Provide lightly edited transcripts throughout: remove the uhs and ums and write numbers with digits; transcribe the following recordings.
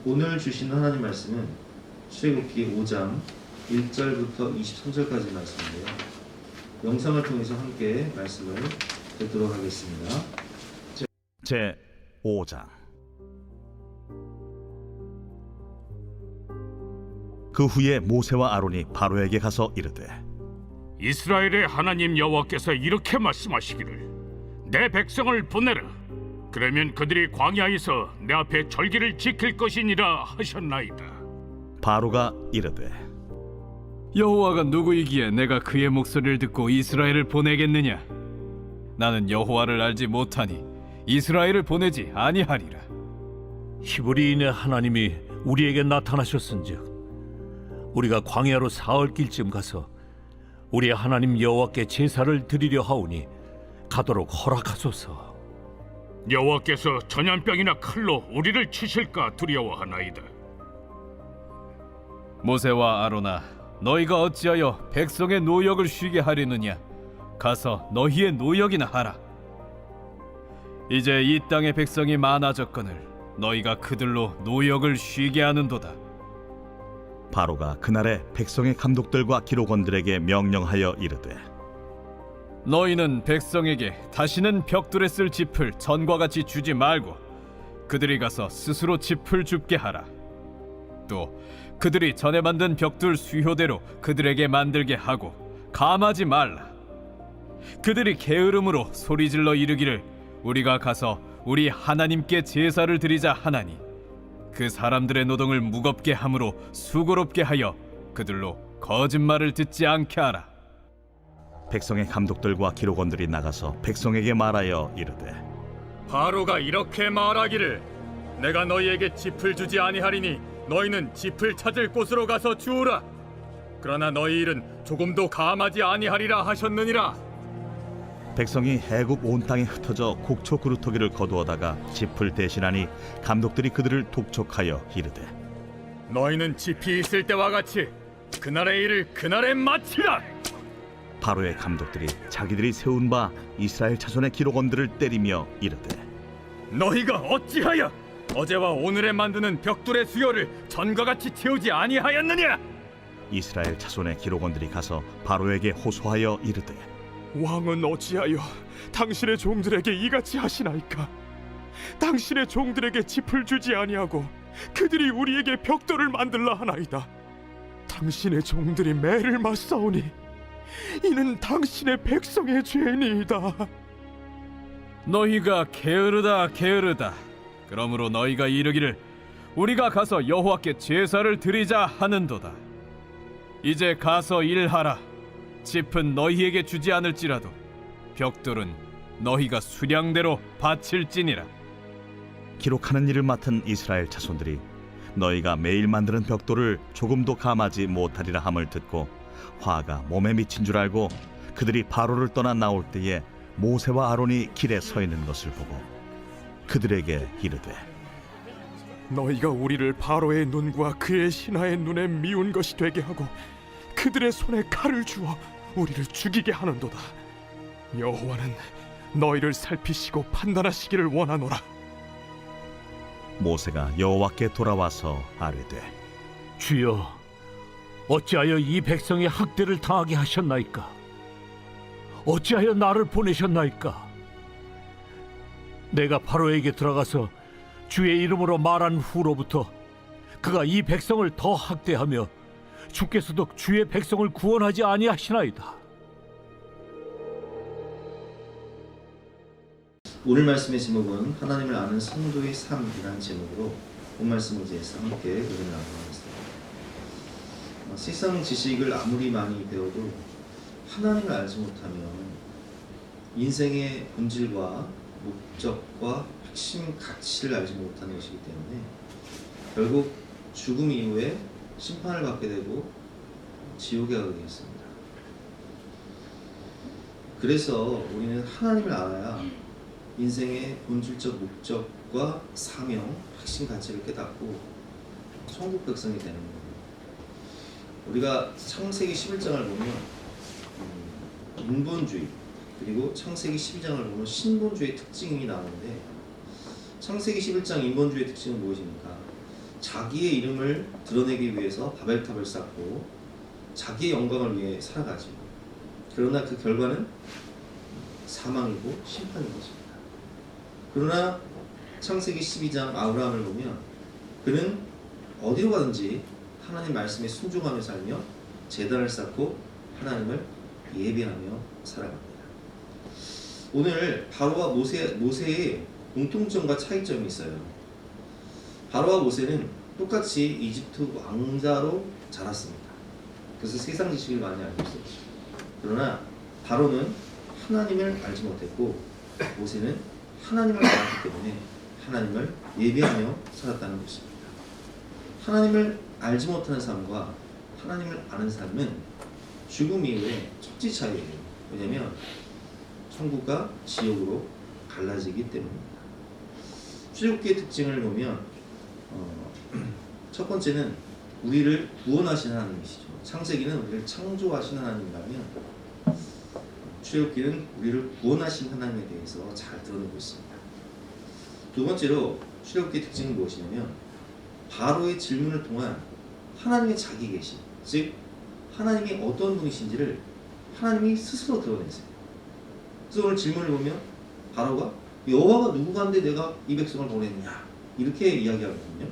오늘 주신 하나님 말씀은 출애굽기 5장 1절부터 23절까지 말씀인데요. 영상을 통해서 함께 말씀을 듣도록 하겠습니다. 제 5장. 그 후에 모세와 아론이 바로에게 가서 이르되, 이스라엘의 하나님 여호와께서 이렇게 말씀하시기를 내 백성을 보내라. 그러면 그들이 광야에서 내 앞에 절기를 지킬 것이니라 하셨나이다. 바로가 이르되, 여호와가 누구이기에 내가 그의 목소리를 듣고 이스라엘을 보내겠느냐? 나는 여호와를 알지 못하니 이스라엘을 보내지 아니하리라. 히브리인의 하나님이 우리에게 나타나셨은즉 우리가 광야로 사흘 길쯤 가서 우리 하나님 여호와께 제사를 드리려 하오니 가도록 허락하소서. 여호와께서 전염병이나 칼로 우리를 치실까 두려워하나이다. 모세와 아론아, 너희가 어찌하여 백성의 노역을 쉬게 하려느냐? 가서 너희의 노역이나 하라. 이제 이 땅의 백성이 많아졌거늘 너희가 그들로 노역을 쉬게 하는도다. 바로가 그날에 백성의 감독들과 기록원들에게 명령하여 이르되, 너희는 백성에게 다시는 벽돌에 쓸 짚을 전과 같이 주지 말고 그들이 가서 스스로 짚을 줍게 하라. 또 그들이 전에 만든 벽돌 수효대로 그들에게 만들게 하고 감하지 말라. 그들이 게으름으로 소리질러 이르기를 우리가 가서 우리 하나님께 제사를 드리자 하나니 그 사람들의 노동을 무겁게 함으로 수고롭게 하여 그들로 거짓말을 듣지 않게 하라. 백성의 감독들과 기록원들이 나가서 백성에게 말하여 이르되, 바로가 이렇게 말하기를 내가 너희에게 짚을 주지 아니하리니 너희는 짚을 찾을 곳으로 가서 주우라. 그러나 너희 일은 조금도 감하지 아니하리라 하셨느니라. 백성이 애굽 온 땅에 흩어져 곡초 그루터기를 거두어다가 짚을 대신하니 감독들이 그들을 독촉하여 이르되, 너희는 짚이 있을 때와 같이 그날의 일을 그날에 마치라. 바로의 감독들이 자기들이 세운 바 이스라엘 자손의 기록원들을 때리며 이르되, 너희가 어찌하여 어제와 오늘에 만드는 벽돌의 수요를 전과 같이 채우지 아니하였느냐? 이스라엘 자손의 기록원들이 가서 바로에게 호소하여 이르되, 왕은 어찌하여 당신의 종들에게 이같이 하시나이까? 당신의 종들에게 짚을 주지 아니하고 그들이 우리에게 벽돌을 만들라 하나이다. 당신의 종들이 매를 맞사오니 이는 당신의 백성의 죄니이다. 너희가 게으르다 게으르다. 그러므로 너희가 이르기를 우리가 가서 여호와께 제사를 드리자 하는도다. 이제 가서 일하라. 짚은 너희에게 주지 않을지라도 벽돌은 너희가 수량대로 바칠지니라. 기록하는 일을 맡은 이스라엘 자손들이 너희가 매일 만드는 벽돌을 조금도 감하지 못하리라 함을 듣고 화가 몸에 미친 줄 알고 그들이 바로를 떠나 나올 때에 모세와 아론이 길에 서 있는 것을 보고 그들에게 이르되, 너희가 우리를 바로의 눈과 그의 신하의 눈에 미운 것이 되게 하고 그들의 손에 칼을 주어 우리를 죽이게 하는도다. 여호와는 너희를 살피시고 판단하시기를 원하노라. 모세가 여호와께 돌아와서 아뢰되, 주여, 어찌하여 이 백성의 학대를 당하게 하셨나이까? 어찌하여 나를 보내셨나이까? 내가 바로에게 들어가서 주의 이름으로 말한 후로부터 그가 이 백성을 더 학대하며 주께서도 주의 백성을 구원하지 아니하시나이다. 오늘 말씀의 제목은 하나님을 아는 성도의 삶이라는 제목으로 본 말씀 의지해서 함께 읽어나가도록 하겠습니다. 세상 지식을 아무리 많이 배워도 하나님을 알지 못하면 인생의 본질과 목적과 핵심 가치를 알지 못하는 것이기 때문에 결국 죽음 이후에 심판을 받게 되고 지옥에 가게 되겠습니다. 그래서 우리는 하나님을 알아야 인생의 본질적 목적과 사명, 핵심 가치를 깨닫고 천국 백성이 되는 겁니다. 우리가 창세기 11장을 보면 인본주의 그리고 창세기 12장을 보면 신본주의 특징이 나오는데 창세기 11장 인본주의 특징은 무엇입니까? 자기의 이름을 드러내기 위해서 바벨탑을 쌓고 자기의 영광을 위해 살아가죠. 그러나 그 결과는 사망이고 심판인 것입니다. 그러나 창세기 12장 아브라함을 보면 그는 어디로 가든지 하나님 말씀에 순종하며 살며 제단을 쌓고 하나님을 예배하며 살아갑니다. 오늘 바로와 모세의 공통점과 차이점이 있어요. 바로와 모세는 똑같이 이집트 왕자로 자랐습니다. 그래서 세상 지식을 많이 알고 있었죠. 그러나 바로는 하나님을 알지 못했고 모세는 하나님을 알았기 때문에 하나님을 예배하며 살았다는 것입니다. 하나님을 알지 못하는 삶과 하나님을 아는 삶은 죽음 이후에 천지 차이예요. 왜냐하면 천국과 지옥으로 갈라지기 때문입니다. 출애굽기의 특징을 보면 첫 번째는 우리를 구원하신 하나님이시죠. 창세기는 우리를 창조하신 하나님이라면 출애굽기는 우리를 구원하신 하나님에 대해서 잘 드러내고 있습니다. 두 번째로 출애굽기의 특징은 무엇이냐면 바로의 질문을 통한 하나님의 자기 계시, 즉 하나님이 어떤 분이신지를 하나님이 스스로 드러내세요. 그래서 오늘 질문을 보면 바로가 여호와가 누구간데 내가 이 백성을 보냈냐 이렇게 이야기하거든요.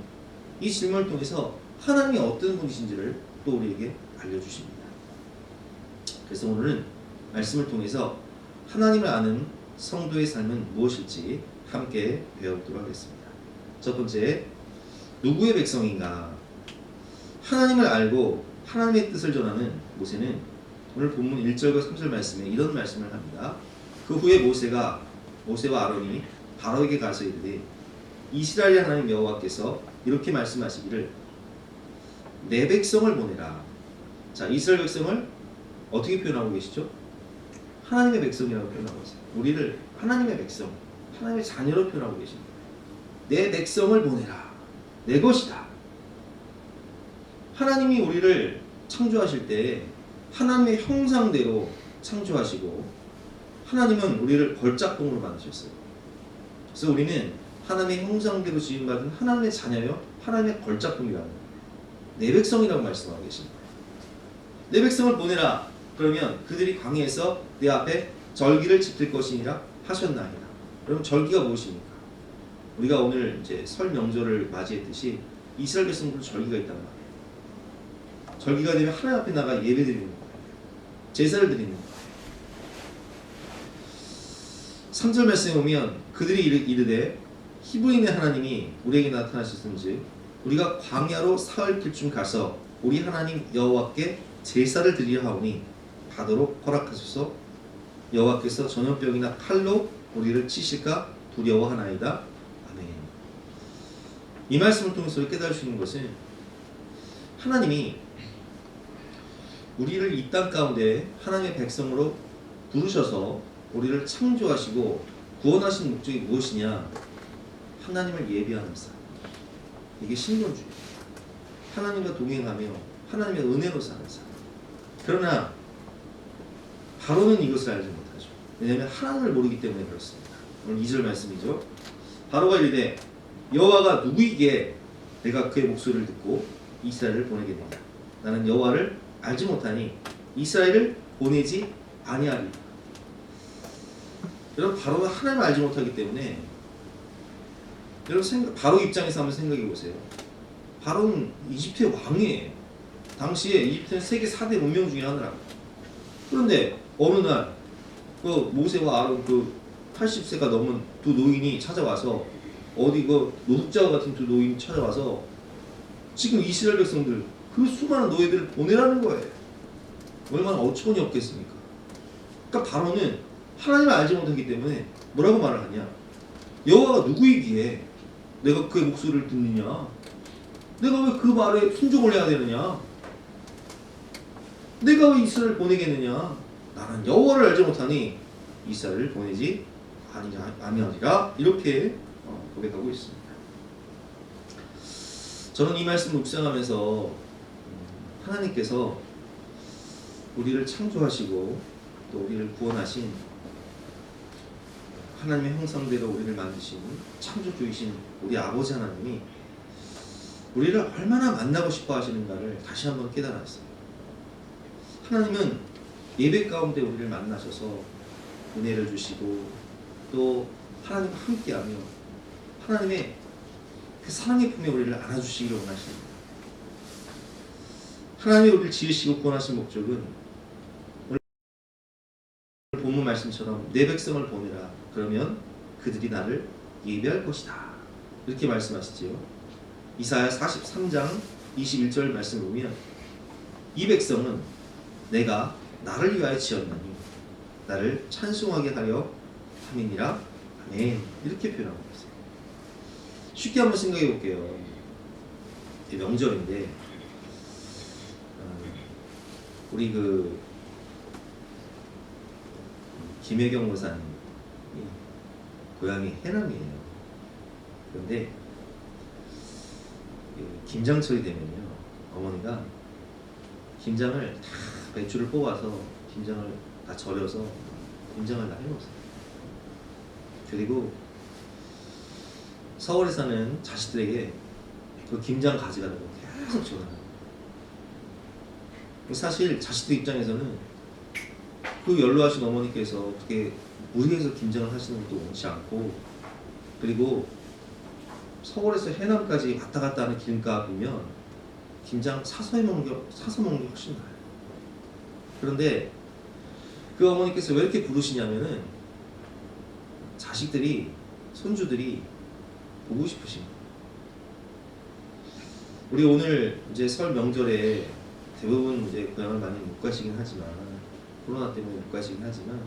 이 질문을 통해서 하나님이 어떤 분이신지를 또 우리에게 알려주십니다. 그래서 오늘은 말씀을 통해서 하나님을 아는 성도의 삶은 무엇일지 함께 배워보도록 하겠습니다. 첫 번째, 누구의 백성인가? 하나님을 알고 하나님의 뜻을 전하는 모세는 오늘 본문 1절과 3절 말씀에 이런 말씀을 합니다. 그 후에 모세와 아론이 바로에게 가서 이르되 이스라엘의 하나님 여호와께서 이렇게 말씀하시기를 내 백성을 보내라. 자, 이스라엘 백성을 어떻게 표현하고 계시죠? 하나님의 백성이라고 표현하고 있어요. 우리를 하나님의 백성, 하나님의 자녀로 표현하고 계십니다. 내 백성을 보내라. 내 것이다. 하나님이 우리를 창조하실 때 하나님의 형상대로 창조하시고 하나님은 우리를 걸작품으로 만드셨어요. 그래서 우리는 하나님의 형상대로 지음받은 하나님의 자녀요, 하나님의 걸작품이라는 거예요. 내 백성이라고 말씀하고 계십니다. 내 백성을 보내라. 그러면 그들이 광야에서 내 앞에 절기를 지킬 것이니라 하셨나이다. 그럼 절기가 무엇입니까? 우리가 오늘 이제 설 명절을 맞이했듯이 이스라엘 백성들은 절기가 있단 말이에요. 절기가 되면 하나님 앞에 나가 예배드리는 거예요. 제사를 드리는 거예요. 3절 말씀에 보면 그들이 이르되 히브리인의 하나님이 우리에게 나타나셨은즉 우리가 광야로 사흘 길쯤 가서 우리 하나님 여호와께 제사를 드리려 하오니 가도록 허락하소서. 여호와께서 전염병이나 칼로 우리를 치실까 두려워하나이다. 아멘. 이 말씀을 통해서 우리 깨달을 수 있는 것은 하나님이 우리를 이 땅 가운데 하나님의 백성으로 부르셔서 우리를 창조하시고 구원하신 목적이 무엇이냐? 하나님을 예배하는 삶. 이게 신론주의. 하나님과 동행하며 하나님의 은혜로 사는 삶. 그러나 바로는 이것을 알지 못하죠. 왜냐하면 하나님을 모르기 때문에 그렇습니다. 오늘 2절 말씀이죠. 바로가 이르되 여호와가 누구이기에 내가 그의 목소리를 듣고 이스라엘을 보내겠느냐? 나는 여호와를 알지 못하니 이스라엘을 보내지 아니하리라. 여러분, 바로는 하나님을 알지 못하기 때문에 여러분 바로 입장에서 한번 생각해 보세요. 바로는 이집트의 왕이에요. 당시에 이집트는 세계 4대 문명 중에 하나라고. 그런데 어느 날 그 모세와 아론 그 80세가 넘은 두 노인이 찾아와서 어디 그 노숙자 같은 두 노인이 찾아와서 지금 이스라엘 백성들 그 수많은 노예들을 보내라는 거예요. 얼마나 어처구니 없겠습니까? 그러니까 바로는 하나님을 알지 못하기 때문에 뭐라고 말을 하냐? 여호와가 누구이기에 내가 그의 목소리를 듣느냐? 내가 왜 그 말에 순종을 해야 되느냐? 내가 왜 이스라엘을 보내겠느냐? 나는 여호와를 알지 못하니 이스라엘을 보내지 아니하리라. 이렇게 고백하고 있습니다. 저는 이 말씀을 묵상하면서 하나님께서 우리를 창조하시고 또 우리를 구원하신 하나님의 형상대로 우리를 만드신 창조주이신 우리 아버지 하나님이 우리를 얼마나 만나고 싶어 하시는가를 다시 한번 깨달았어요. 하나님은 예배 가운데 우리를 만나셔서 은혜를 주시고 또 하나님과 함께하며 하나님의 그 사랑의 품에 우리를 안아주시기를 원하십니다. 하나님이 우리를 지으시고 구원하신 목적은 오늘 본문 말씀처럼 내 백성을 보내라. 그러면 그들이 나를 예배할 것이다. 이렇게 말씀하시지요. 이사야 43장 21절 말씀을 보면 이 백성은 내가 나를 위하여 지었나니 나를 찬송하게 하려 함이니라. 아멘. 이렇게 표현하고 있어요. 쉽게 한번 생각해 볼게요. 명절인데 우리 그 김혜경 목사님이 고향이 해남이에요. 그런데 김장철이 되면요, 어머니가 김장을 다 배추를 뽑아서 김장을 다 절여서 김장을 다 해놓으세요. 그리고 서울에 사는 자식들에게 그 김장 가져가라고 계속 전화해요. 사실 자식들 입장에서는 그 연로하신 어머니께서 어떻게 무리해서 김장을 하시는 것도 원치 않고, 그리고 서울에서 해남까지 왔다 갔다 하는 기름값이면 김장 사서 먹는 게 훨씬 나아요. 그런데 그 어머니께서 왜 이렇게 부르시냐면은 자식들이, 손주들이 보고 싶으신 거예요. 우리 오늘 이제 설 명절에 대부분 이제 고향을 많이 못 가시긴 하지만, 코로나 때문에 못 가시긴 하지만,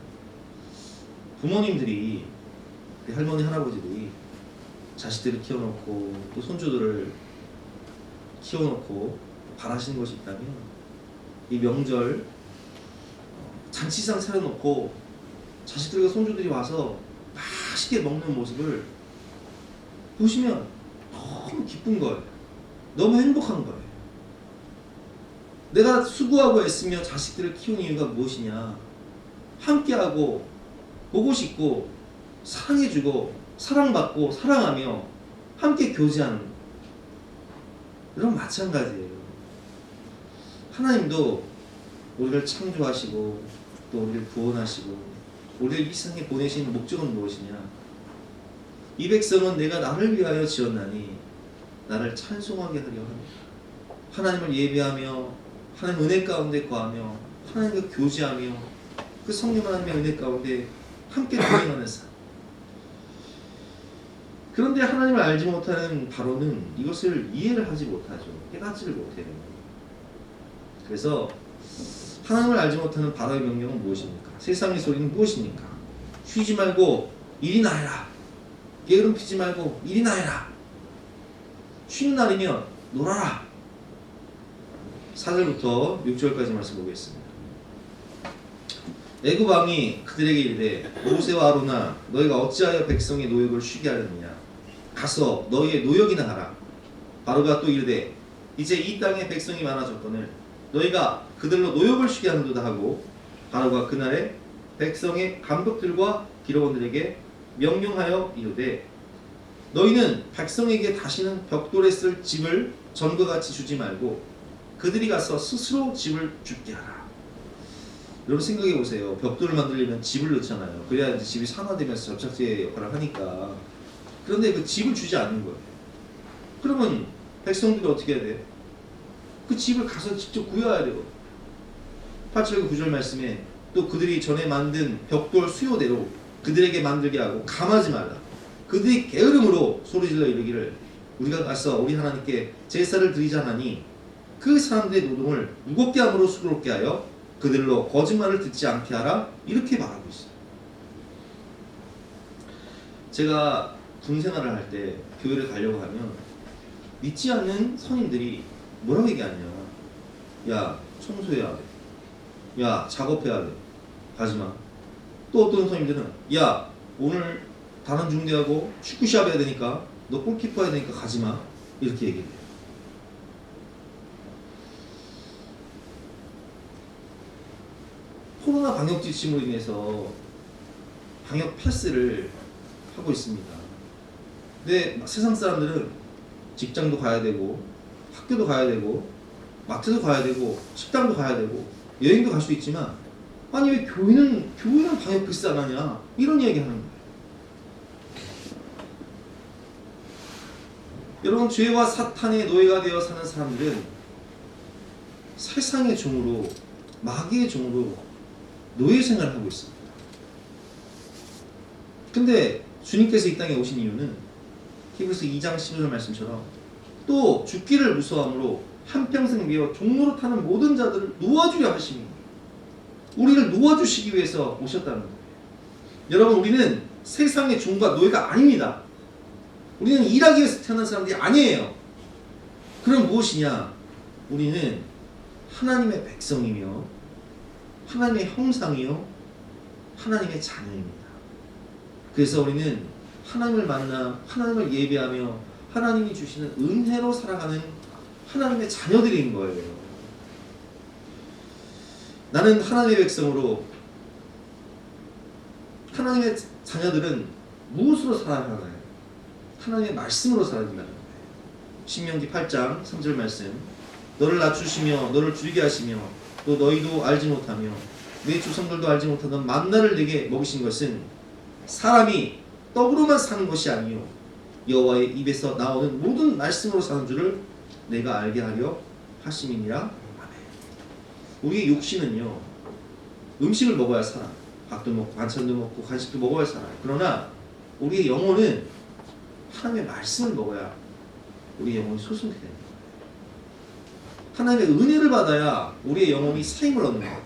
부모님들이, 할머니 할아버지들이 자식들을 키워놓고 또 손주들을 키워놓고 바라시는 것이 있다면 이 명절 잔치상 차려놓고 자식들과 손주들이 와서 맛있게 먹는 모습을 보시면 너무 기쁜 거예요. 너무 행복한 거예요. 내가 수고하고 애쓰며 자식들을 키운 이유가 무엇이냐? 함께하고 보고 싶고 사랑해주고 사랑받고 사랑하며 함께 교제하는, 이런 마찬가지예요. 하나님도 우리를 창조하시고 또 우리를 구원하시고 우리를 이 세상에 보내신 목적은 무엇이냐? 이 백성은 내가 나를 위하여 지었나니 나를 찬송하게 하려 합니다. 하나님을 예배하며 하나님 은혜 가운데 거하며 하나님과 교제하며 그 성령 하나님의 은혜 가운데 함께 동행하는 삶. 그런데 하나님을 알지 못하는 바로는 이것을 이해를 하지 못하죠. 깨닫지를 못해요. 그래서 하나님을 알지 못하는 바로의 명령은 무엇입니까? 세상의 소리는 무엇입니까? 쉬지 말고 일이나 해라. 게으름 피지 말고 일이나 해라. 쉬는 날이면 놀아라. 4절부터 6절까지 말씀 보겠습니다. 애굽 왕이 그들에게 이르되 모세와 아론아 너희가 어찌하여 백성의 노역을 쉬게 하느냐? 가서 너희의 노역이나 하라. 바로가 또 이르되 이제 이 땅에 백성이 많아졌거늘 너희가 그들로 노역을 쉬게 하는도다 하고, 바로가 그날에 백성의 감독들과 기록원들에게 명령하여 이르되 너희는 백성에게 다시는 벽돌에 쓸 집을 전과 같이 주지 말고 그들이 가서 스스로 집을 줍게 하라. 여러분 생각해 보세요. 벽돌을 만들려면 집을 넣잖아요. 그래야 이제 집이 산화되면서 접착제 역할을 하니까. 그런데 그 집을 주지 않는 거예요. 그러면 백성들이 어떻게 해야 돼요? 그 집을 가서 직접 구해야 되고, 8절 9절 말씀에 또 그들이 전에 만든 벽돌 수요대로 그들에게 만들게 하고 감하지 말라. 그들이 게으름으로 소리질러 이르기를 우리가 가서 우리 하나님께 제사를 드리자 하니 그 사람들의 노동을 무겁게 함으로 수고롭게 하여 그들로 거짓말을 듣지 않게 하라. 이렇게 말하고 있어요. 제가 군 생활을 할 때 교회를 가려고 하면 믿지 않는 선임들이 뭐라고 얘기하냐? 야, 청소해야 돼. 야, 작업해야 돼. 가지마. 또 어떤 선임들은 야, 오늘 단원 중대하고 축구 시합 해야 되니까 너 골키퍼 해야 되니까 가지마. 이렇게 얘기해요. 코로나 방역 지침으로 인해서 방역 패스를 하고 있습니다. 근데 세상 사람들은 직장도 가야 되고 학교도 가야 되고 마트도 가야 되고 식당도 가야 되고 여행도 갈 수 있지만 아니 왜 교회는 방역 필수 안 하냐 이런 이야기 하는 거예요. 여러분 죄와 사탄의 노예가 되어 사는 사람들은 세상의 종으로 마귀의 종으로 노예 생활을 하고 있습니다. 근데 주님께서 이 땅에 오신 이유는 히브리서 2장 15절 말씀처럼 또 죽기를 무서워함으로 한평생 미워 종로로 타는 모든 자들을 놓아주려 하시니 우리를 놓아주시기 위해서 오셨다는 거예요. 여러분 우리는 세상의 종과 노예가 아닙니다. 우리는 일하기 위해서 태어난 사람들이 아니에요. 그럼 무엇이냐? 우리는 하나님의 백성이며 하나님의 형상이요 하나님의 자녀입니다. 그래서 우리는 하나님을 만나 하나님을 예배하며 하나님이 주시는 은혜로 살아가는 하나님의 자녀들인 거예요. 나는 하나님의 백성으로 하나님의 자녀들은 무엇으로 살아가나요? 하나님의 말씀으로 살아야 된다는 거예요. 신명기 8장 3절 말씀 너를 낮추시며 너를 줄이게 하시며 또 너희도 알지 못하며 내 조상들도 알지 못하던 만나를 내게 먹이신 것은 사람이 떡으로만 사는 것이 아니요 여호와의 입에서 나오는 모든 말씀으로 사는 줄을 내가 알게 하려 하심이니라. 아멘. 우리의 육신은요 음식을 먹어야 살아. 밥도 먹고 반찬도 먹고 간식도 먹어야 살아요. 그러나 우리의 영혼은 하나님의 말씀을 먹어야 우리의 영혼이 소성이 되는 거예요. 하나님의 은혜를 받아야 우리의 영혼이 새 힘을 얻는 거예요.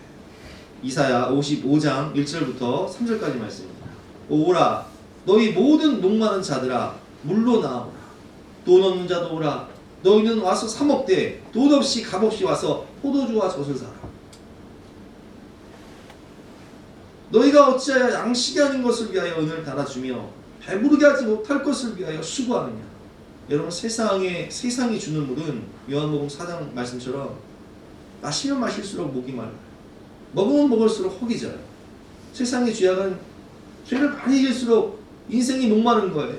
이사야 55장 1절부터 3절까지 말씀입니다. 오라 너희 모든 목마른 자들아 물로 나오라. 돈 없는 자도 오라. 너희는 와서 사 먹되 돈 없이 값없이 와서 포도주와 젖을 사라. 너희가 어찌하여 양식이 아닌 것을 위하여 은을 달아주며 배부르게 하지 못할 것을 위하여 수고하느냐. 여러분 세상이 주는 물은 요한복음 4장 말씀처럼 마시면 마실수록 목이 말라요. 먹으면 먹을수록 허기 져요. 세상의 죄악은 죄를 많이 질수록 인생이 목마른 거예요.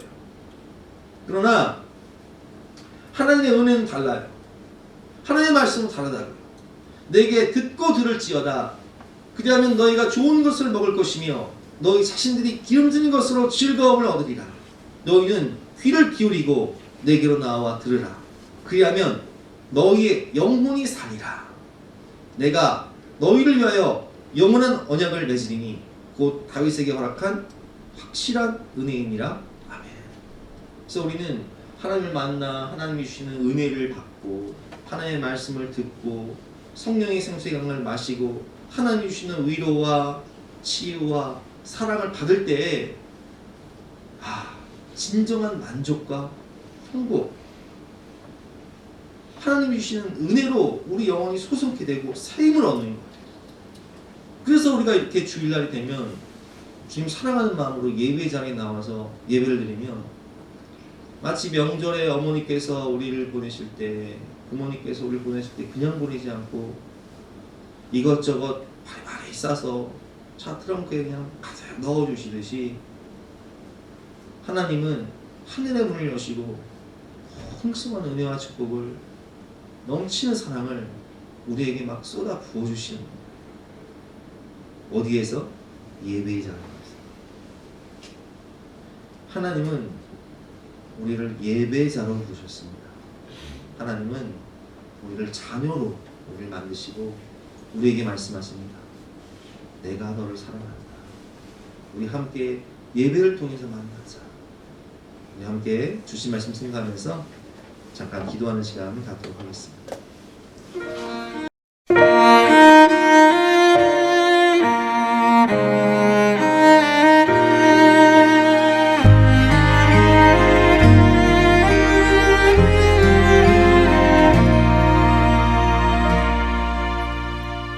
그러나 하나님의 은혜는 달라요. 하나님의 말씀은 다르다고요. 내게 듣고 들을지어다. 그리하면 너희가 좋은 것을 먹을 것이며 너희 자신들이 기름진 것으로 즐거움을 얻으리라. 너희는 귀를 기울이고 내게로 나와 들으라. 그리하면 너희의 영혼이 살리라. 내가 너희를 위하여 영원한 언약을 맺으리니 곧 다윗에게 허락한 확실한 은혜이니라. 아멘. 그래서 우리는 하나님을 만나 하나님이 주시는 은혜를 받고 하나님의 말씀을 듣고 성령의 생수의 강을 마시고 하나님이 주시는 위로와 치유와 사랑을 받을 때에 진정한 만족과 행복, 하나님이 주시는 은혜로 우리 영혼이 소성케 되고 새 힘을 얻는 거예요. 그래서 우리가 이렇게 주일날이 되면 주님 사랑하는 마음으로 예배 자리에 나와서 예배를 드리면 마치 명절에 어머니께서 우리를 보내실 때, 부모님께서 우리를 보내실 때 그냥 보내지 않고 이것저것 바리바리 싸서 차 트렁크에 그냥 가득 넣어주시듯이 하나님은 하늘의 문을 여시고 풍성한 은혜와 축복을 넘치는 사랑을 우리에게 막 쏟아 부어주시는 거예요. 어디에서? 예배의 자리에서. 하나님은 우리를 예배자로 부르셨습니다. 하나님은 우리를 자녀로 우리를 만드시고 우리에게 말씀하십니다. 내가 너를 사랑한다. 우리 함께 예배를 통해서 만나자. 우리 함께 주신 말씀 생각하면서 잠깐 기도하는 시간을 갖도록 하겠습니다.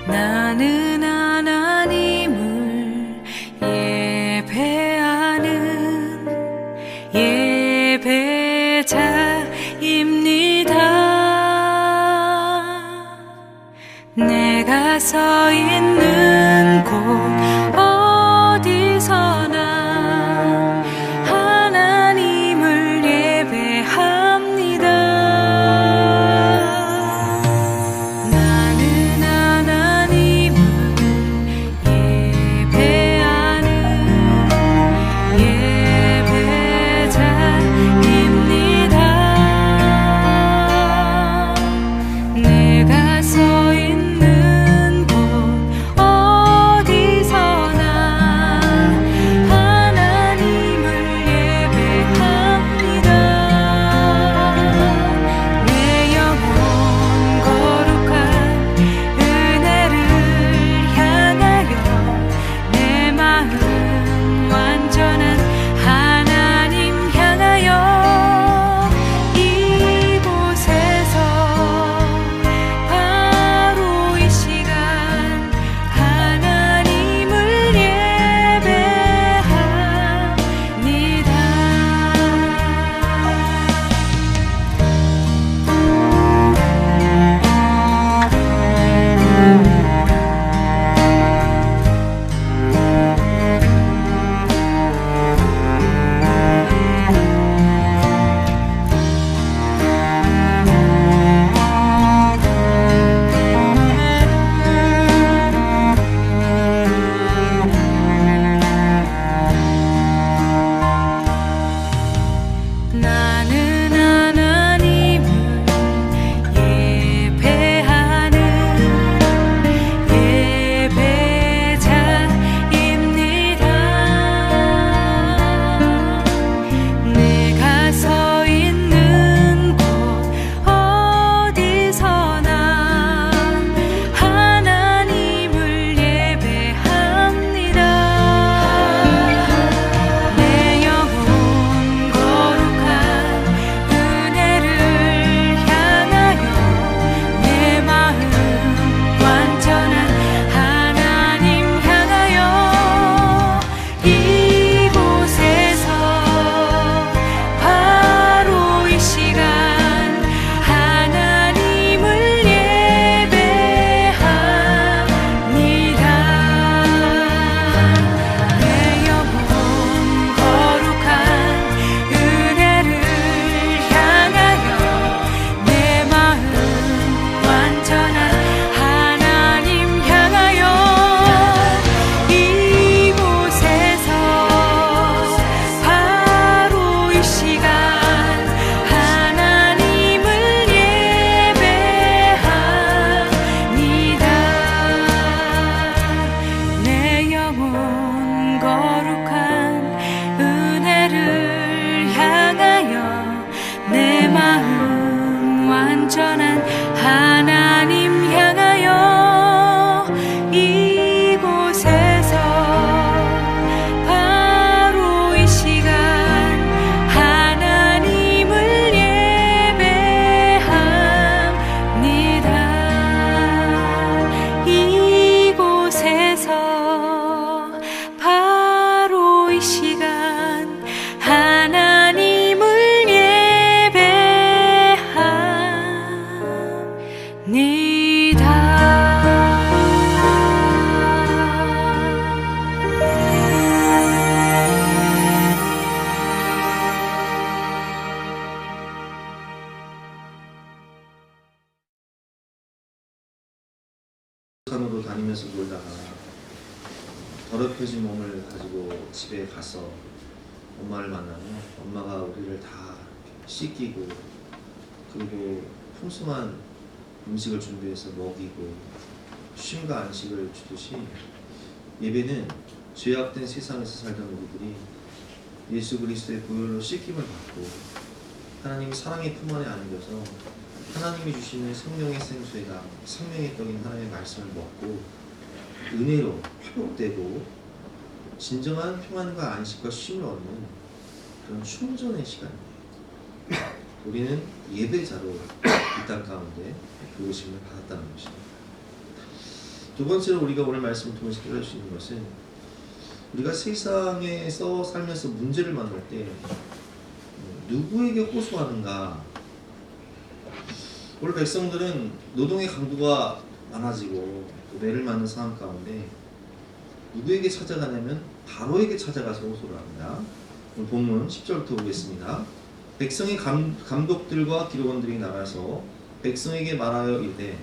나는 하나님을 예배하는 예배자입니다. 내가 서 있는 곳 어디서나 하나님을 예배합니다. 산으로 다니면서 놀다가 더럽혀진 몸을 가지고 집에 가서 엄마를 만나면 엄마가 우리를 다 씻기고 그리고 풍성한 음식을 준비해서 먹이고 쉼과 안식을 주듯이 예배는 죄악된 세상에서 살던 우리들이 예수 그리스도의 보혈로 씻김을 받고 하나님의 사랑의 품 안에 안겨서 하나님이 주시는 생명의 생수에다 생명의 떡인 하나님의 말씀을 먹고 은혜로 회복되고 진정한 평안과 안식과 쉼을 얻는 그런 충전의 시간입니다. 우리는 예배자로 이 땅 가운데 부르심을 받았다는 것입니다. 두 번째로 우리가 오늘 말씀을 통해서 깨달을 수 있는 것은 우리가 세상에서 살면서 문제를 만날 때 누구에게 호소하는가. 오늘 백성들은 노동의 강도가 많아지고 또 매를 맞는 상황 가운데 누구에게 찾아가냐면 바로에게 찾아가서 호소를 합니다. 오늘 본문 10절부터 보겠습니다. 백성의 감독들과 기록원들이 나가서 백성에게 말하여 이르되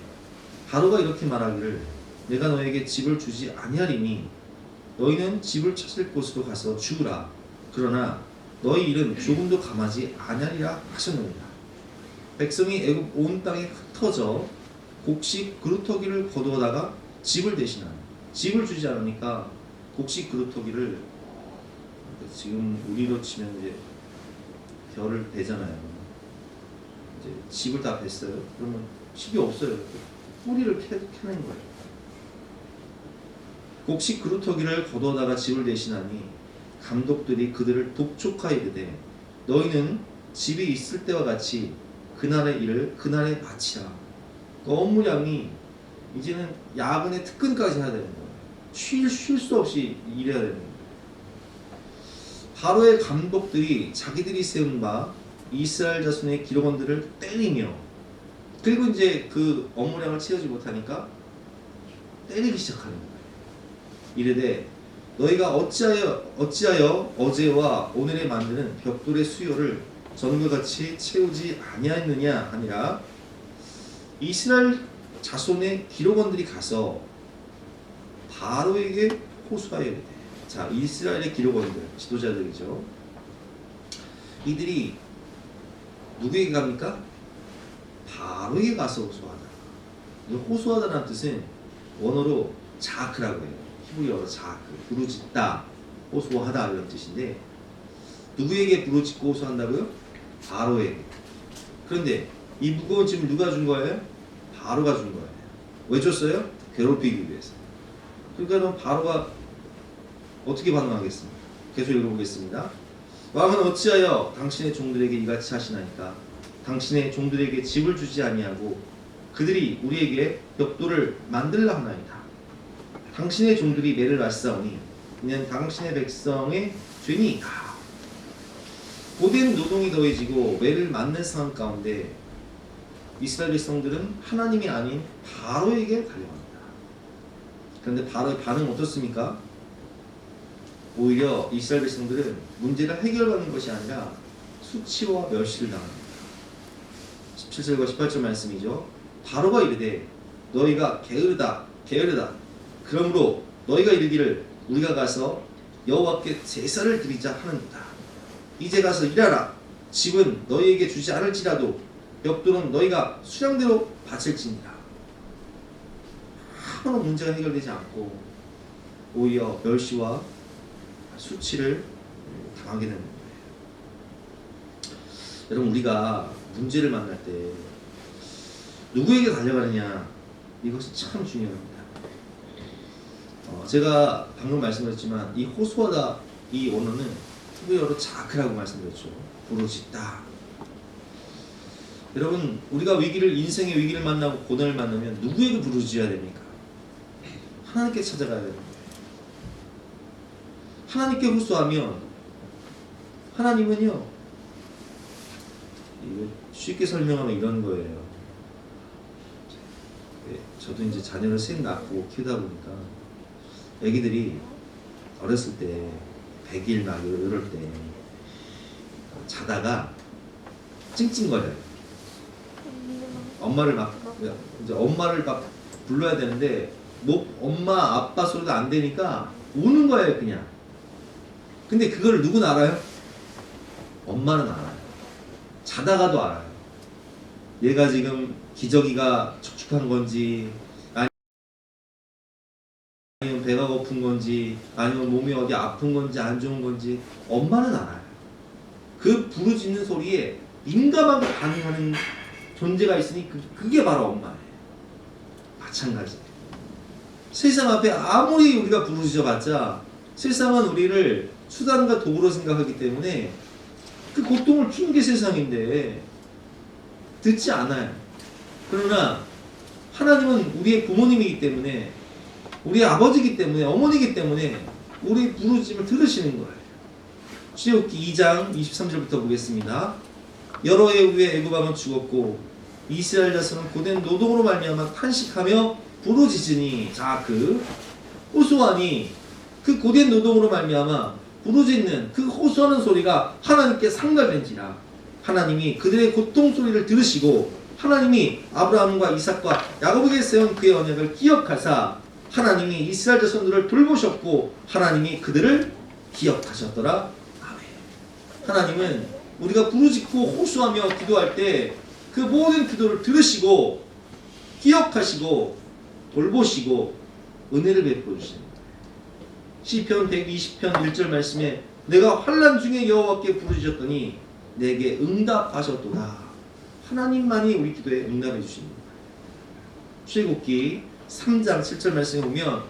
바로가 이렇게 말하기를 내가 너에게 집을 주지 아니하리니 너희는 집을 찾을 곳으로 가서 주우라. 그러나 너희 일은 조금도 감하지 아니하리라 하셨느니라. 백성이 애굽 온 땅에 흩어져 곡식 그루터기를 거두어다가 집을 대신하니 집을 주지 않으니까 곡식 그루터기를 지금 우리로 치면 이제 별을 베잖아요. 이제 집을 다 뱄어요. 그러면 집이 없어요. 뿌리를 캐는 거예요. 곡식 그루터기를 거두어다가 집을 대신하니 감독들이 그들을 독촉하여 이르되 너희는 집이 있을 때와 같이 그날의 일을 그날에 마치라. 그 업무량이 이제는 야근의 특근까지 해야 되는 거예요. 쉴 수 없이 일해야 되는 거예요. 바로의 감독들이 자기들이 세운 바 이스라엘 자손의 기록원들을 때리며 그리고 이제 그 업무량을 채우지 못하니까 때리기 시작하는 거예요. 이르되 너희가 어찌하여 어제와 오늘에 만드는 벽돌의 수요를 전과 같이 채우지 아니하였느냐 하니라. 이스라엘 자손의 기록원들이 가서 바로에게 호소하여 이르되 자 이스라엘의 기록원들 지도자들이죠. 이들이 누구에게 갑니까? 바로에게 가서 호소하다. 이 호소하다는 뜻은 원어로 자크라고 해요. 히브리어로 자크, 부르짖다, 호소하다 이런 뜻인데 누구에게 부르짖고 호소한다고요? 바로에게. 그런데 이 무거운 짐을 누가 준 거예요? 바로가 준 거예요. 왜 줬어요? 괴롭히기 위해서. 그러니까 그럼 바로가 어떻게 반응하겠습니까? 계속 읽어보겠습니다. 왕은 어찌하여 당신의 종들에게 이같이 하시나이까? 당신의 종들에게 집을 주지 아니하고 그들이 우리에게 벽돌을 만들라 하나이다. 당신의 종들이 매를 맞사오니 이는 당신의 백성의 죄니이다. 고된 노동이 더해지고 매를 맞는 상황 가운데 이스라엘 백성들은 하나님이 아닌 바로에게 달려갑니다. 그런데 바로의 반응은 어떻습니까? 오히려 이스라엘 백성들은 문제를 해결하는 것이 아니라 수치와 멸시를 당합니다. 17절과 18절 말씀이죠. 바로가 이르되 너희가 게으르다 그러므로 너희가 이르기를 우리가 가서 여호와께 제사를 드리자 하는도다. 이제 가서 일하라. 집은 너희에게 주지 않을지라도 벽돌은 너희가 수량대로 바칠지니라. 아무런 문제가 해결되지 않고 오히려 멸시와 수치를 당하게 되는 거예요. 여러분 우리가 문제를 만날 때 누구에게 달려가느냐 이것이 참 중요합니다. 제가 방금 말씀드렸지만 이 호소하다 이 언어는 히브리어로 자크라고 말씀드렸죠. 부르짖다. 여러분 우리가 인생의 위기를 만나고 고난을 만나면 누구에게 부르짖어야 됩니까? 하나님께 찾아가야 됩니다. 하나님께 호소하면 하나님은요 이거 쉽게 설명하면 이런 거예요. 저도 이제 자녀를 셋 낳고 키우다 보니까 애기들이 어렸을 때 100일 막 이럴 때 자다가 찡찡거려요. 엄마를 막 불러야 되는데 뭐 엄마 아빠 소리가 안 되니까 우는 거예요 그냥. 근데 그걸 누구는 알아요? 엄마는 알아요. 자다가도 알아요. 얘가 지금 기저귀가 촉촉한 건지 아니면 배가 고픈 건지 아니면 몸이 어디 아픈 건지 안 좋은 건지 엄마는 알아요. 그 부르짖는 소리에 민감하게 반응하는 존재가 있으니 그게 바로 엄마예요. 마찬가지예요. 세상 앞에 아무리 우리가 부르짖어봤자 세상은 우리를 수단과 도구로 생각하기 때문에 그 고통을 주는 게 세상인데 듣지 않아요. 그러나 하나님은 우리의 부모님이기 때문에 우리의 아버지이기 때문에 어머니이기 때문에 우리의 부르짖음을 들으시는 거예요. 출애굽기 2장 23절부터 보겠습니다. 여러 해 후에 애굽 왕은 죽었고 이스라엘 자손은 고된 노동으로 말미암아 탄식하며 부르짖으니 자 그 호소하니 그 고된 노동으로 말미암아 부르짖는 그 호소하는 소리가 하나님께 상달된지라 하나님이 그들의 고통 소리를 들으시고 하나님이 아브라함과 이삭과 야곱에게 세운 그의 언약을 기억하사 하나님이 이스라엘 자손들을 돌보셨고 하나님이 그들을 기억하셨더라. 아멘. 하나님은 우리가 부르짖고 호소하며 기도할 때 그 모든 기도를 들으시고 기억하시고 돌보시고 은혜를 베풀어 주시는 거예요. 시편 120편 1절 말씀에 내가 환난 중에 여호와께 부르짖었더니 내게 응답하셨도다. 하나님만이 우리 기도에 응답해 주시는 거예요. 출애굽기 3장 7절 말씀에 보면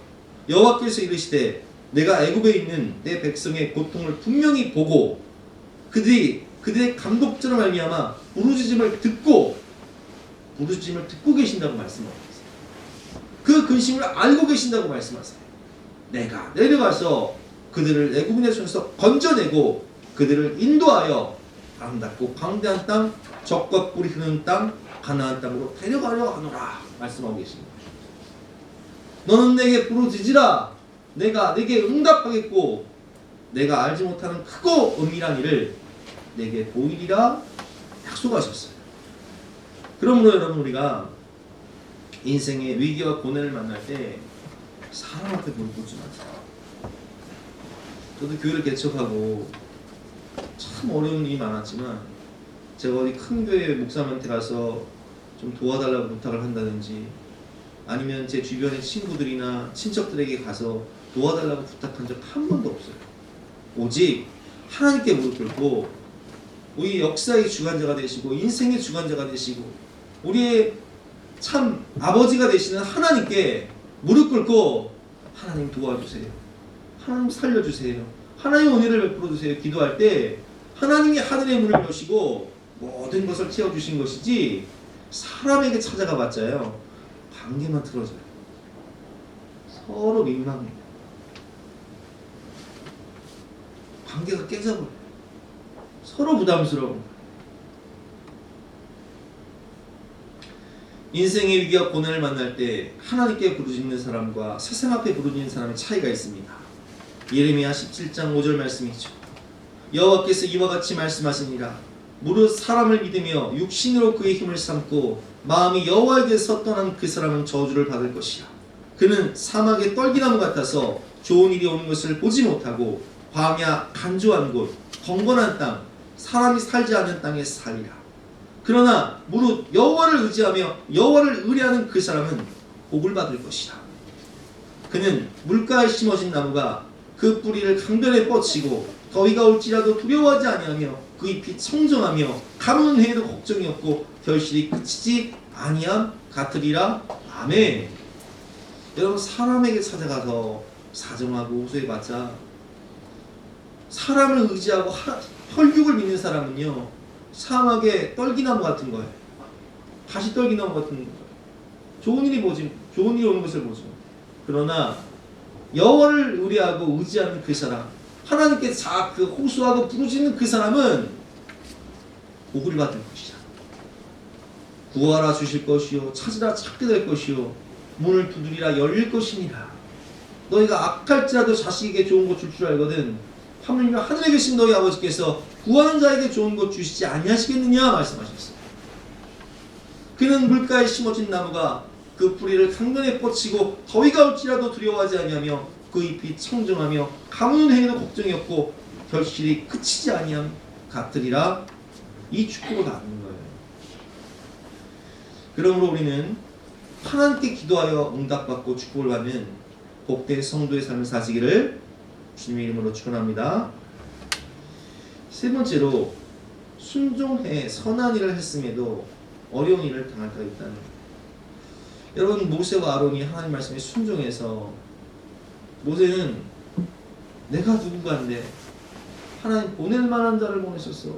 여호와께서 이르시되 내가 애굽에 있는 내 백성의 고통을 분명히 보고 그들의 감독자로 말미암아 부르짖음을 듣고 계신다고 말씀하세요. 그 근심을 알고 계신다고 말씀하세요. 내가 내려가서 그들을 애굽인의 손에서 건져내고 그들을 인도하여 아름답고 광대한 땅, 적과 꿀이 흐르는 땅, 가나안 땅으로 데려가려 하노라 말씀하고 계십니다. 너는 내게 부르짖으라. 내가 내게 응답하겠고 내가 알지 못하는 크고 은밀한 일을 내게 보이리라 약속하셨어요. 그러므로 여러분 우리가 인생의 위기와 고난을 만날 때 사람한테 무릎 꿇지 마세요. 저도 교회를 개척하고 참 어려운 일이 많았지만 제가 어디 큰 교회 목사님한테 가서 좀 도와달라고 부탁을 한다든지 아니면 제 주변의 친구들이나 친척들에게 가서 도와달라고 부탁한 적 한 번도 없어요. 오직 하나님께 무릎 꿇고 우리 역사의 주관자가 되시고 인생의 주관자가 되시고 우리의 참 아버지가 되시는 하나님께 무릎 꿇고 하나님 도와주세요. 하나님 살려주세요. 하나님 은혜를 베풀어 주세요. 기도할 때 하나님이 하늘의 문을 여시고 모든 것을 채워주신 것이지 사람에게 찾아가 봤자요 관계만 틀어져요. 서로 민망해요. 관계가 깨져버려요. 서로 부담스러워. 인생의 위기와 고난을 만날 때 하나님께 부르짖는 사람과 세상 앞에 부르짖는 사람의 차이가 있습니다. 예레미야 17장 5절 말씀이죠. 여호와께서 이와 같이 말씀하시니라. 무릇 사람을 믿으며 육신으로 그의 힘을 삼고 마음이 여호와에게서 떠난 그 사람은 저주를 받을 것이야. 그는 사막의 떨기나무 같아서 좋은 일이 오는 것을 보지 못하고 광야 간조한 곳 벙건한 땅 사람이 살지 않는 땅에 살리라. 그러나 무릇 여호와를 의지하며 여호와를 의뢰하는 그 사람은 복을 받을 것이다. 그는 물가에 심어진 나무가 그 뿌리를 강변에 뻗치고 더위가 올지라도 두려워하지 아니하며 그 잎이 청정하며 가무는 해에도 걱정이 없고 결실이 그치지 아니함 같으리라. 아멘. 여러분 사람에게 찾아가서 사정하고 호소해봤자 사람을 의지하고 혈육을 믿는 사람은요 사막의 떨기나무 같은 거예요. 다시 떨기나무 같은 거예요. 좋은 일이 오는 것을 보죠. 그러나 여호와를 의뢰하고 의지하는 그 사람, 하나님께 그 호소하고 부르짖는 그 사람은 복을 받을 것이다. 구하라 주실 것이요 찾으라 찾게 될 것이요 문을 두드리라 열릴 것이니라. 너희가 악할지라도 자식에게 좋은 것 줄 줄 알거든 하물며 하늘에 계신 너희 아버지께서 구하는 자에게 좋은 것 주시지 아니하시겠느냐 말씀하셨어요. 그는 물가에 심어진 나무가 그 뿌리를 강변에 뻗치고 더위가 올지라도 두려워하지 아니하며 그 잎이 청정하며 가무는 해에도 걱정이 없고 결실이 그치지 아니함 같으리라. 이 축복을 받는 거예요. 그러므로 우리는 하나님께 기도하여 응답받고 축복을 받는 복된 성도의 삶을 사시기를 주님의 이름으로 축원합니다. 세 번째로 순종해 선한 일을 했음에도 어려운 일을 당할 때가 있다는 거예요. 여러분, 모세와 아론이 하나님 말씀에 순종해서, 모세는 내가 누군가인데 하나님 보낼 만한 자를 보내셨어.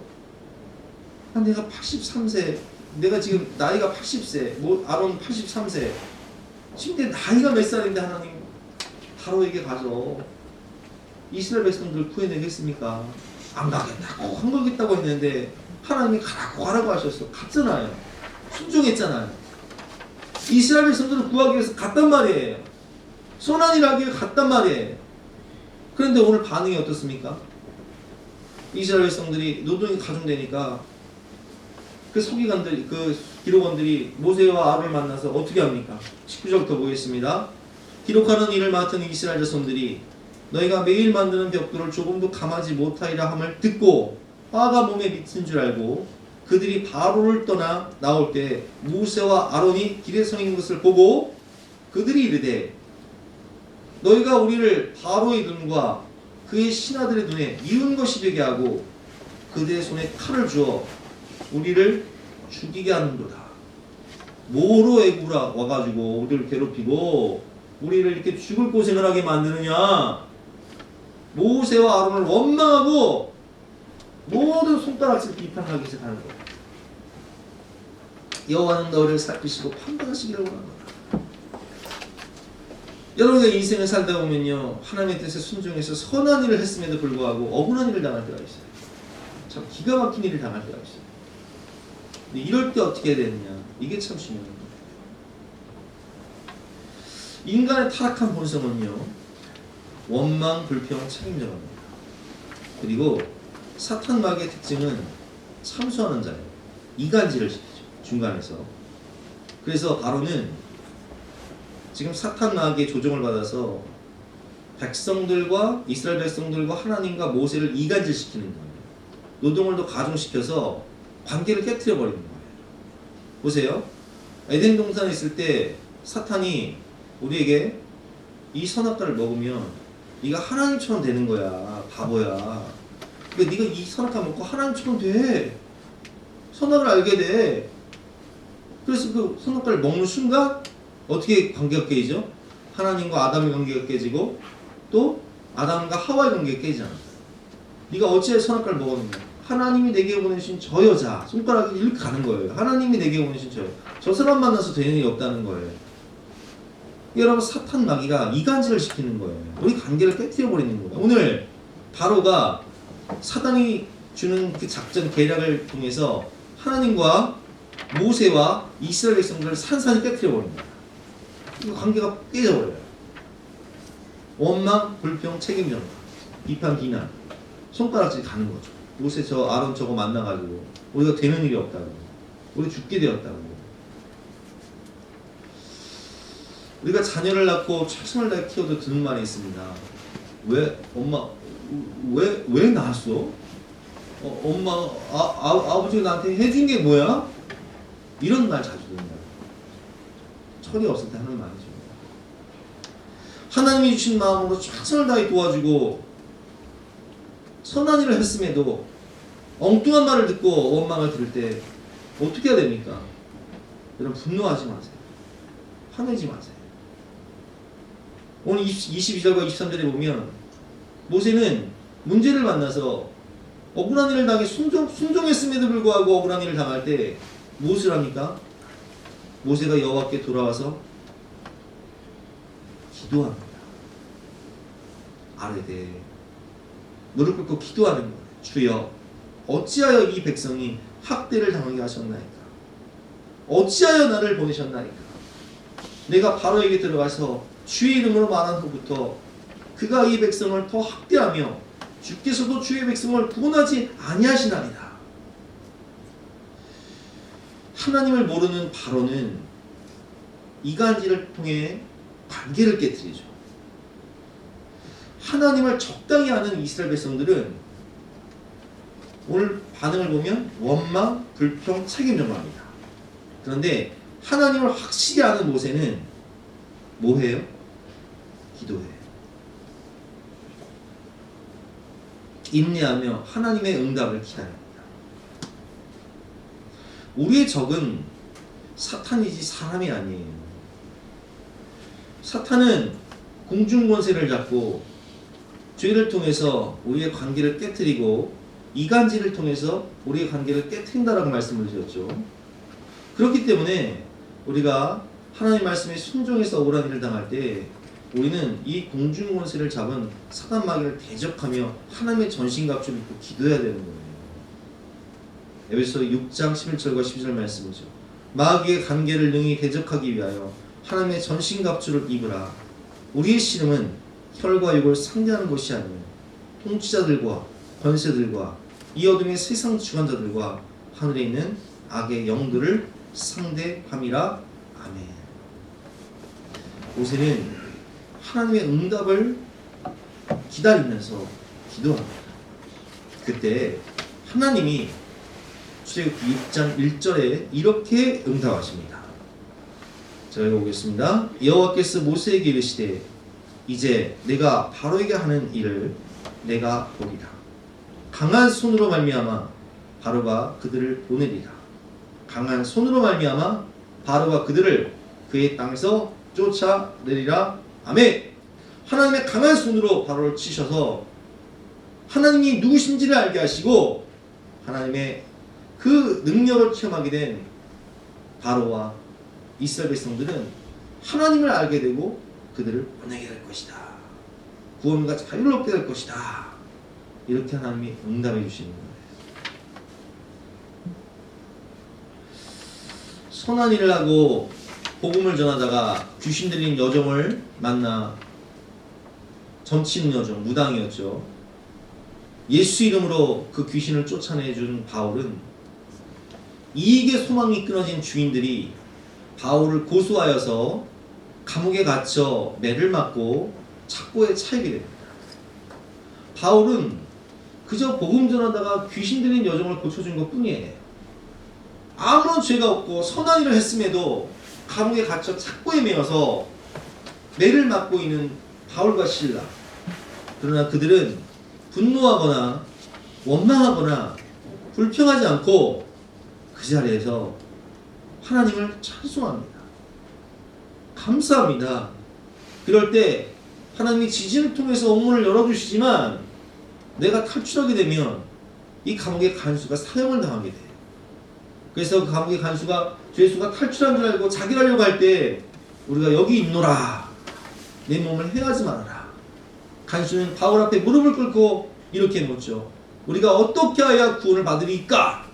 내가 83세, 내가 지금 나이가 80세, 아론 83세. 지금 내 나이가 몇 살인데 하나님 바로에게 가서 이스라엘 백성들을 구해내겠습니까? 안 가겠다. 꼭 안 가겠다고 했는데 하나님이 가라고 하셨어. 갔잖아요. 순종했잖아요. 이스라엘 백성들을 구하기 위해서 갔단 말이에요. 선한 일 하기 위해 갔단 말이에요. 그런데 오늘 반응이 어떻습니까? 이스라엘 백성들이 노동이 가중되니까 그 서기관들, 그 기록원들이 모세와 아론을 만나서 어떻게 합니까? 19절부터 보겠습니다. 기록하는 일을 맡은 이스라엘 자손들이 너희가 매일 만드는 벽돌을 조금도 감하지 못하리라 함을 듣고 화가 몸에 미친 줄 알고 그들이 바로를 떠나 나올 때 모세와 아론이 길에 서 있는 것을 보고 그들이 이르되 너희가 우리를 바로의 눈과 그의 신하들의 눈에 미운 것이 되게 하고 그들의 손에 칼을 주어 우리를 죽이게 하는도다. 뭐로 애굽으로 와가지고 우리를 괴롭히고 우리를 이렇게 죽을 고생을 하게 만드느냐. 모세와 아론을 원망하고 모든 손가락질 비판하기 시작하는 거예요. 여호와는 너를 살피시고 판단하시기를 원합니다. 여러분의 인생을 살다 보면요, 하나님의 뜻에 순종해서 선한 일을 했음에도 불구하고 억울한 일을 당할 때가 있어요. 참 기가 막힌 일을 당할 때가 있어요. 근데 이럴 때 어떻게 해야 되느냐, 이게 참 중요한 거예요. 인간의 타락한 본성은요, 원망, 불평, 책임져갑니다. 그리고 사탄 마귀의 특징은 참수하는 자예요. 이간질을 시키죠, 중간에서. 그래서 아론은 지금 사탄 마귀의 조종을 받아서 백성들과 이스라엘 백성들과 하나님과 모세를 이간질시키는 거예요. 노동을 더 가중시켜서 관계를 깨트려 버리는 거예요. 보세요. 에덴 동산에 있을 때 사탄이 우리에게 이 선악과를 먹으면 네가 하나님처럼 되는 거야. 바보야. 그러니까 네가 이 선악과 먹고 하나님처럼 돼. 선악을 알게 돼. 그래서 그 선악과를 먹는 순간 어떻게 관계가 깨지죠? 하나님과 아담의 관계가 깨지고 또 아담과 하와의 관계가 깨지잖아. 네가 어찌해 선악과를 먹었느냐? 하나님이 내게 보내신 저 여자, 손가락이 이렇게 가는 거예요. 하나님이 내게 보내신 저 사람 만나서 되는 일이 없다는 거예요. 여러분, 사탄 마귀가 이간질을 시키는 거예요. 우리 관계를 깨뜨려 버리는 거예요. 오늘 바로가 사단이 주는 그 작전 계략을 통해서 하나님과 모세와 이스라엘 백성들을 산산이 깨뜨려 버린 거예요. 이 관계가 깨져버려요. 원망, 불평, 책임전, 비판, 비난, 손가락질 가는 거죠. 모세 저 아론 저거 만나가지고 우리가 되는 일이 없다고, 우리 죽게 되었다고. 우리가 자녀를 낳고 최선을 다해 키워도 듣는 말이 있습니다. 왜 엄마 왜 낳았어? 엄마 아버지가 나한테 해준 게 뭐야? 이런 말 자주 듣는 거예요. 철이 없을 때 하는 말이죠. 하나님이 주신 마음으로 최선을 다해 도와주고 선한 일을 했음에도 엉뚱한 말을 듣고 원망을 들을 때 어떻게 해야 됩니까? 여러분, 분노하지 마세요. 화내지 마세요. 오늘 22절과 23절에 보면 모세는 문제를 만나서 억울한 일을 당해 순종했음에도 불구하고 억울한 일을 당할 때 무엇을 합니까? 모세가 여호와께 돌아와서 기도합니다. 아뢰되 무릎 꿇고 기도하는 거예요. 주여, 어찌하여 이 백성이 학대를 당하게 하셨나이까? 어찌하여 나를 보내셨나이까? 내가 바로에게 들어가서 주의 이름으로 말한 후부터 그가 이 백성을 더 학대하며 주께서도 주의 백성을 구원하지 아니하시나이다. 하나님을 모르는 바로는 이간질을 통해 관계를 깨뜨리죠. 하나님을 적당히 아는 이스라엘 백성들은 오늘 반응을 보면 원망, 불평, 책임 전가합니다. 그런데 하나님을 확실히 아는 모세는 뭐해요? 기도해요. 인내하며 하나님의 응답을 기다립니다. 우리의 적은 사탄이지 사람이 아니에요. 사탄은 공중권세를 잡고 죄를 통해서 우리의 관계를 깨뜨리고 이간질을 통해서 우리의 관계를 깨뜨린다라고 말씀을 드렸죠. 그렇기 때문에 우리가 하나님 말씀에 순종해서 억울한 일을 당할 때 우리는 이 공중권세를 잡은 사단 마귀를 대적하며 하나님의 전신갑주를 입고 기도해야 되는 거예요. 에베소 6장 11절과 12절 말씀이죠. 마귀의 관계를 능히 대적하기 위하여 하나님의 전신갑주를 입으라. 우리의 씨름은 혈과 육을 상대하는 것이 아니며 통치자들과 권세들과 이 어둠의 세상 주관자들과 하늘에 있는 악의 영들을 상대함이라. 아멘. 모세는 하나님의 응답을 기다리면서 기도합니다. 그때 하나님이 출애굽기 6장 1절에 이렇게 응답하십니다. 제가 읽어보겠습니다. 여호와께서 모세에게 이르시되 이제 내가 바로에게 하는 일을 내가 보리라. 강한 손으로 말미암아 바로가 그들을 보내리라. 강한 손으로 말미암아 바로가 그들을 그의 땅에서 쫓아내리라. 아멘. 하나님의 강한 손으로 바로를 치셔서 하나님이 누구신지를 알게 하시고 하나님의 그 능력을 체험하게 된 바로와 이스라엘 백성들은 하나님을 알게 되고 그들을 보내게 될 것이다. 구원과 자유를 얻게 될 것이다. 이렇게 하나님이 응답해 주시는 거예요. 선한 일을 하고 복음을 전하다가 귀신 들린 여종을 만나 점치는 여종, 무당이었죠. 예수 이름으로 그 귀신을 쫓아내준 바울은 이익의 소망이 끊어진 주인들이 바울을 고소하여서 감옥에 갇혀 매를 맞고 착고에 차이게 됩니다. 바울은 그저 복음 전하다가 귀신 들린 여종을 고쳐준 것 뿐이에요. 아무런 죄가 없고 선한 일을 했음에도 감옥에 갇혀 착고에 매여서 매를 맞고 있는 바울과 실라. 그러나 그들은 분노하거나 원망하거나 불평하지 않고 그 자리에서 하나님을 찬송합니다. 감사합니다. 그럴 때 하나님이 지진을 통해서 옥문을 열어주시지만 내가 탈출하게 되면 이 감옥의 간수가 사형을 당하게 돼요. 그래서 그 감옥의 간수가 죄수가 탈출한 줄 알고 자기를 하려고 할 때 우리가 여기 있노라. 내 몸을 해하지 말아라. 간수는 바울 앞에 무릎을 꿇고 이렇게 묻죠. 우리가 어떻게 하여야 구원을 받으리까?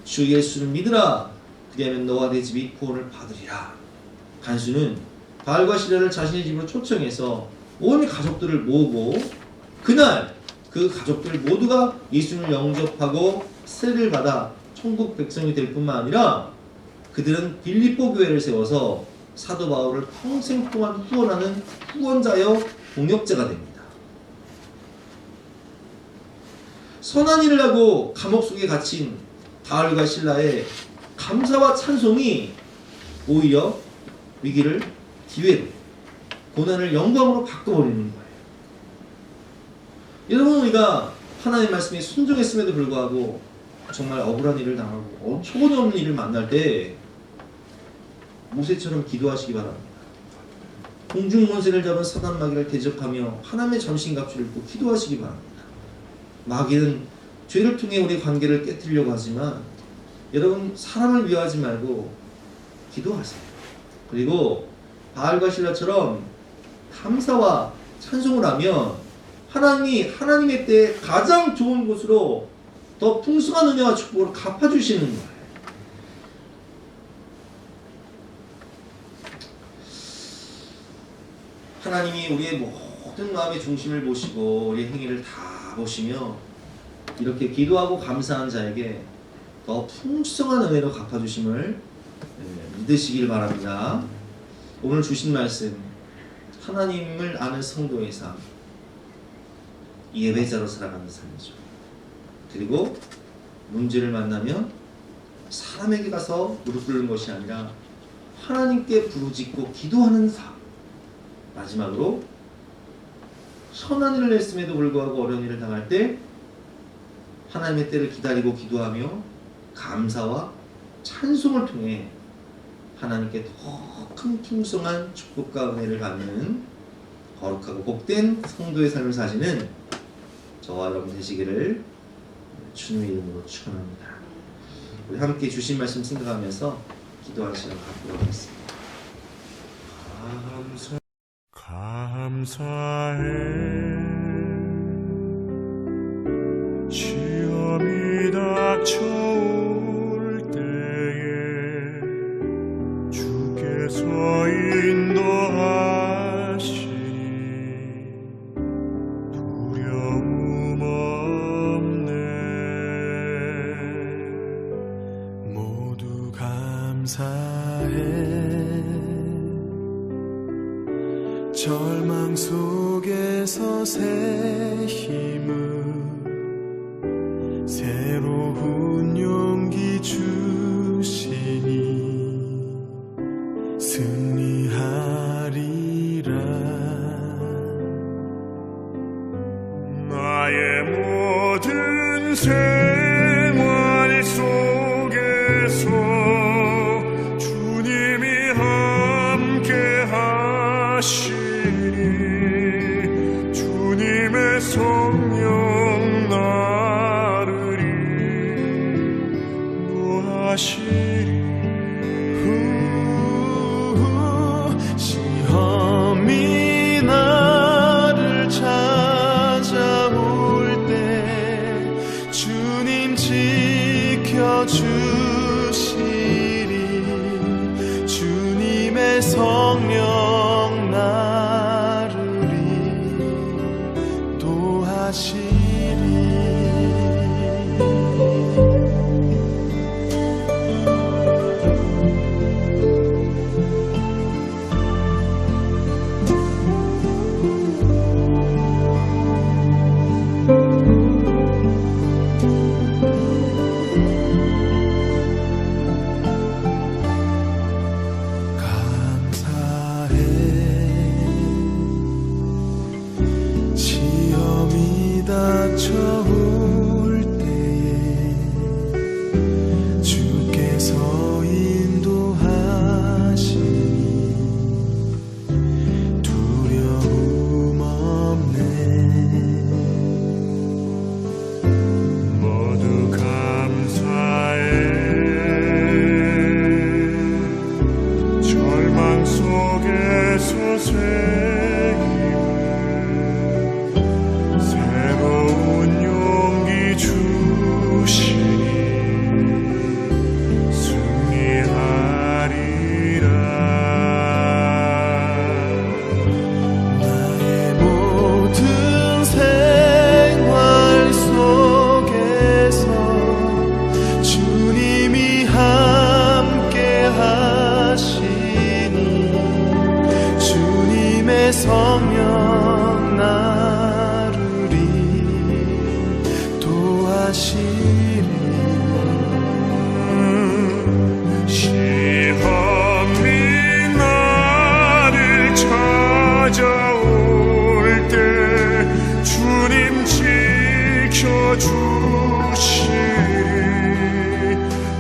주 예수를 믿으라. 그리하면 너와 내 집이 구원을 받으리라. 간수는 바알과 실라를 자신의 집으로 초청해서 온 가족들을 모으고 그날 그 가족들 모두가 예수를 영접하고 세례를 받아 천국 백성이 될 뿐만 아니라 그들은 빌립보 교회를 세워서 사도 바울을 평생 동안 후원하는 후원자여 동역자가 됩니다. 선한 일을 하고 감옥 속에 갇힌 바울과 실라의 감사와 찬송이 오히려 위기를 기회로, 고난을 영광으로 바꿔버리는 거예요. 여러분, 우리가 하나님의 말씀에 순종했음에도 불구하고 정말 억울한 일을 당하고 초본이 없는 일을 만날 때 모세처럼 기도하시기 바랍니다. 공중권세를 잡은 사단 마귀를 대적하며 하나님의 전신갑주를 입고 기도하시기 바랍니다. 마귀는 죄를 통해 우리의 관계를 깨뜨리려고 하지만 여러분, 사람을 위하지 말고 기도하세요. 그리고 바알과 실라처럼 감사와 찬송을 하면 하나님이 하나님의 때에 가장 좋은 곳으로 더 풍성한 은혜와 축복을 갚아주시는 거예요. 하나님이 우리의 모든 마음의 중심을 보시고 우리의 행위를 다 보시며 이렇게 기도하고 감사한 자에게 더 풍성한 은혜로 갚아주심을 믿으시길 바랍니다. 오늘 주신 말씀, 하나님을 아는 성도의 삶, 예배자로 살아가는 삶이죠. 그리고 문제를 만나면 사람에게 가서 무릎 꿇는 것이 아니라 하나님께 부르짖고 기도하는 삶. 마지막으로 선한 일을 했음에도 불구하고 어려운 일을 당할 때 하나님의 때를 기다리고 기도하며 감사와 찬송을 통해 하나님께 더 큰 풍성한 축복과 은혜를 받는 거룩하고 복된 성도의 삶을 사시는 저와 여러분 되시기를 주님의 이름으로 축원합니다. 우리 함께 주신 말씀 생각하면서 기도하는 시간 갖도록 하겠습니다. 감사해 시험이 닥쳐올 때에 주께서 인도하시니 두려움 없네. 모두 감사해 절망 속에서 새 힘을 새로운 용기 주시니 승리하리라. 나의 모든 생활 속에서 주님이 함께 하시니 주님의 성령 나를 인도하시리. 시험이 나를 찾아올 때 주님 지켜주시리. 주님의 성령 나를 인도하시리. 시험이 닥쳐올 때에 주께서 인도하시니 두려움 없네. 모두 감사해 절망 속에서 새 새로운 용기 주시니 승리하리라. 나의 모든 생활 속에서 주님이 함께 하시니 주님의 성령 나를 인도하시리. 시험이 나를 찾아올 때 주님 지켜주시리.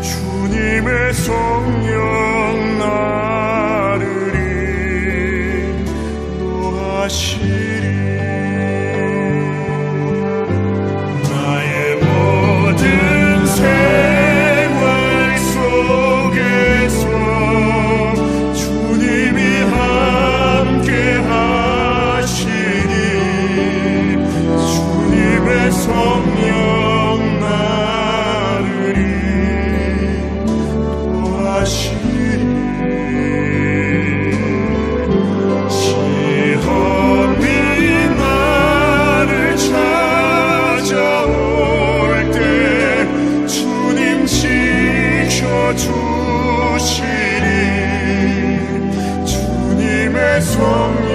주님의 성령 나를 인도하시리. 나의 모든 생활 속에서 주님이 함께 하시니 주님의 성령 나를 인도하시리. 시험 성령